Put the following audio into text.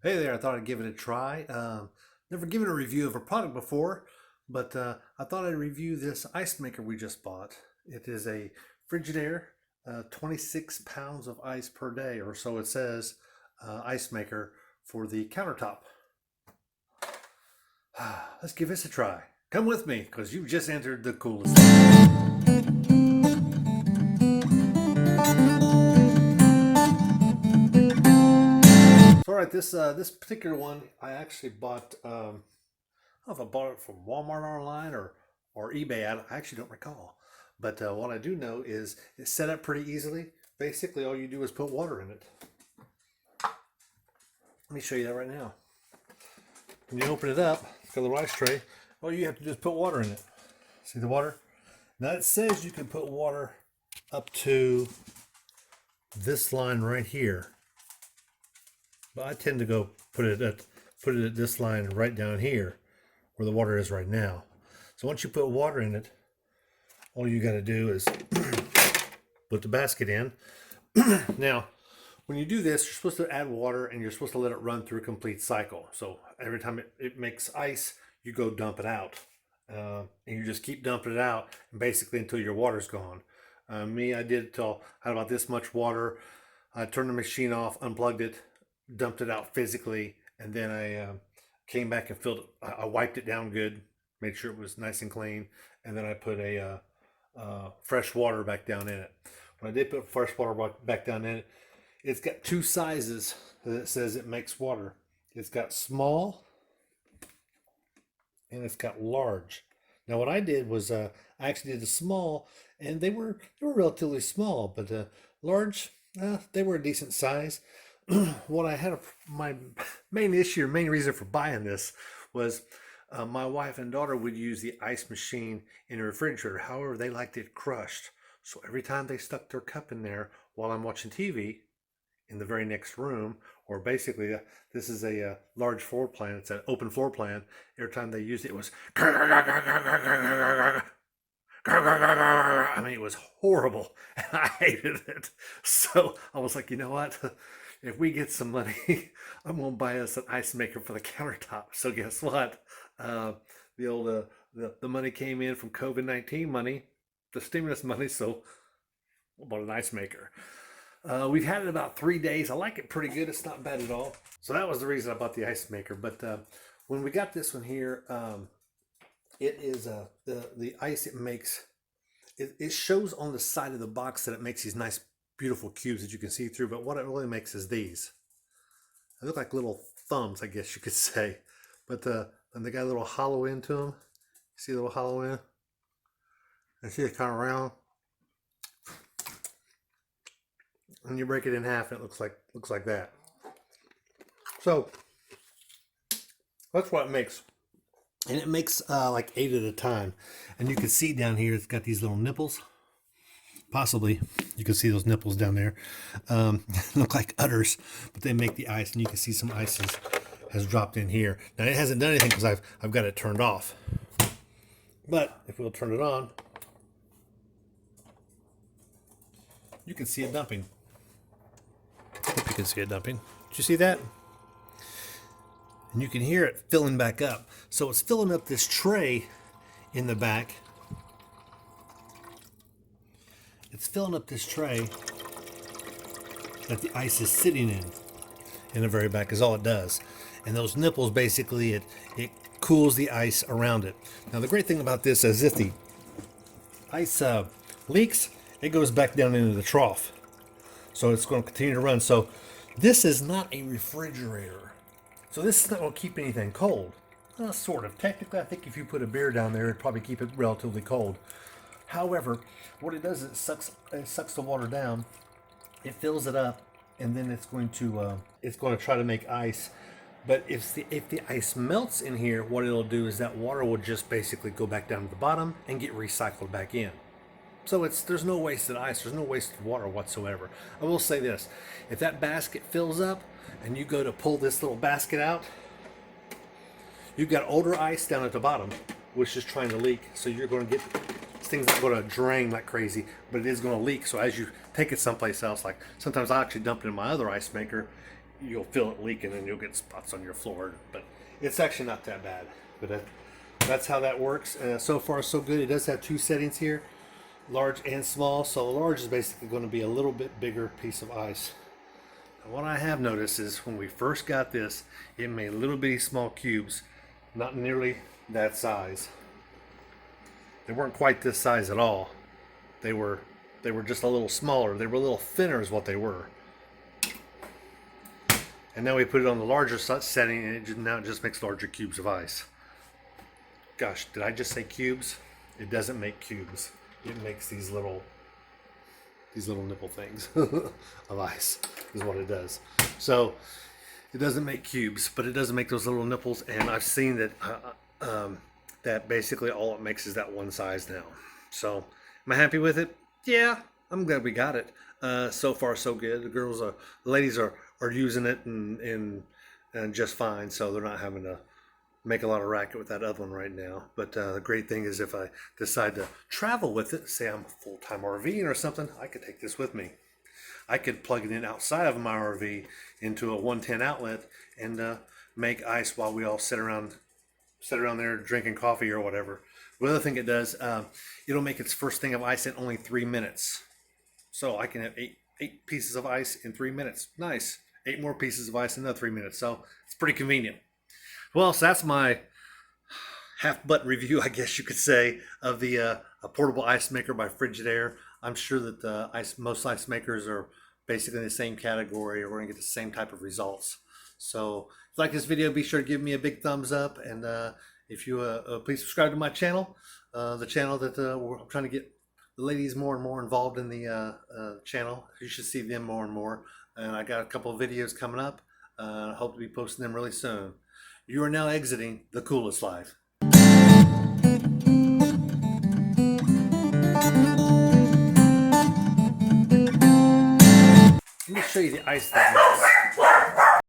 Hey there, I thought I'd give it a try. Never given a review of a product before, but I thought I'd review this ice maker we just bought. It is a Frigidaire, 26 pounds of ice per day, or so it says, ice maker for the countertop. Let's give this a try. Come with me, because you've just entered the coolest. So, all right, this particular one I actually bought. I don't know if I bought it from Walmart online or eBay. I actually don't recall. But what I do know is it's set up pretty easily. Basically, all you do is put water in it. Let me show you that right now. When you open it up, it's got a little ice tray. All you have to do is put water in it. See the water? Now it says you can put water up to this line right here, but I tend to go put it at this line right down here where the water is right now. So once you put water in it, all you got to do is put the basket in. Now, when you do this, you're supposed to add water and you're supposed to let it run through a complete cycle. So every time it makes ice, you go dump it out. And you just keep dumping it out, and basically until your water's gone. Me, I did it till I had about this much water. I turned the machine off, unplugged it, dumped it out physically, and then I came back and filled it. I wiped it down good, made sure it was nice and clean, and then I put a fresh water back down in it. When I did put fresh water back down in it, it's got two sizes that it says it makes water. It's got small and it's got large. Now what I did was I actually did the small, and they were relatively small, but large, they were a decent size. What I had my main issue or main reason for buying this was my wife and daughter would use the ice machine in the refrigerator. However, they liked it crushed. So every time they stuck their cup in there while I'm watching TV in the very next room, or basically, this is a large floor plan, it's an open floor plan. Every time they used it, it was. I mean, it was horrible. And I hated it. So I was like, you know what? If we get some money, I'm going to buy us an ice maker for the countertop. So guess what? Uh, the old the money came in from COVID-19 money, the stimulus money. So I bought an ice maker. We've had it about 3 days. I like it pretty good. It's not bad at all. So that was the reason I bought the ice maker. But when we got this one here, it is the ice it makes. It shows on the side of the box that it makes these nice, beautiful cubes that you can see through. But what it really makes is these. They look like little thumbs, I guess you could say. But and they got a little hollow end to them. See a little hollow end? And see it kind of round. And you break it in half, and it looks like that. So that's what it makes, and it makes like 8 at a time. And you can see down here, it's got these little nipples. Possibly you can see those nipples down there. Look like udders, but they make the ice, and you can see some ice has dropped in here. Now it hasn't done anything because I've got it turned off. But if we'll turn it on, you can see it dumping. Hope you can see it dumping. Did you see that? And you can hear it filling back up. So it's filling up this tray in the back. It's filling up this tray that the ice is sitting in the very back is all it does. And those nipples, basically, it cools the ice around it. Now the great thing about this is if the ice leaks, it goes back down into the trough. So it's going to continue to run. So this is not a refrigerator. So this is not going to keep anything cold. Sort of. Technically, I think if you put a beer down there, it'd probably keep it relatively cold. However, what it does is it sucks the water down, it fills it up, and then it's going to try to make ice. But if the ice melts in here, what it'll do is that water will just basically go back down to the bottom and get recycled back in. So there's no wasted ice, there's no wasted water whatsoever. I will say this, if that basket fills up and you go to pull this little basket out, you've got older ice down at the bottom, which is trying to leak. So you're going to get, this thing's not going to drain like crazy, but it is going to leak. So as you take it someplace else, like sometimes I actually dump it in my other ice maker, you'll feel it leaking and you'll get spots on your floor. But it's actually not that bad. But that's how that works. So far, so good. It does have two settings here, large and small. So large is basically going to be a little bit bigger piece of ice. And what I have noticed is when we first got this, it made little bitty small cubes, not nearly that size. They weren't quite this size at all. They were just a little smaller. They were a little thinner is what they were. And now we put it on the larger setting, and now it just makes larger cubes of ice. Gosh, did I just say cubes? It doesn't make cubes. It makes these little nipple things of ice is what it does. So it doesn't make cubes, but it doesn't make those little nipples. And I've seen that that basically all it makes is that one size now. So am I happy with it? Yeah, I'm glad we got it. So far so good. The ladies are using it and just fine. So they're not having to make a lot of racket with that other one right now. But the great thing is if I decide to travel with it, say I'm a full-time RVing or something, I could take this with me. I could plug it in outside of my RV into a 110 outlet and make ice while we all sit around there drinking coffee or whatever. The other thing it does, it'll make its first thing of ice in only 3 minutes. So I can have eight pieces of ice in 3 minutes. Nice. 8 more pieces of ice in another 3 minutes. So it's pretty convenient. Well, so that's my half-butt review, I guess you could say, of the a portable ice maker by Frigidaire. I'm sure that most ice makers are basically in the same category, or we're going to get the same type of results. So if you like this video, be sure to give me a big thumbs up. And if you please subscribe to my channel, the channel that I'm trying to get the ladies more and more involved in the channel. You should see them more and more. And I got a couple of videos coming up. I hope to be posting them really soon. You are now exiting the coolest life. Let me show you the ice that makes.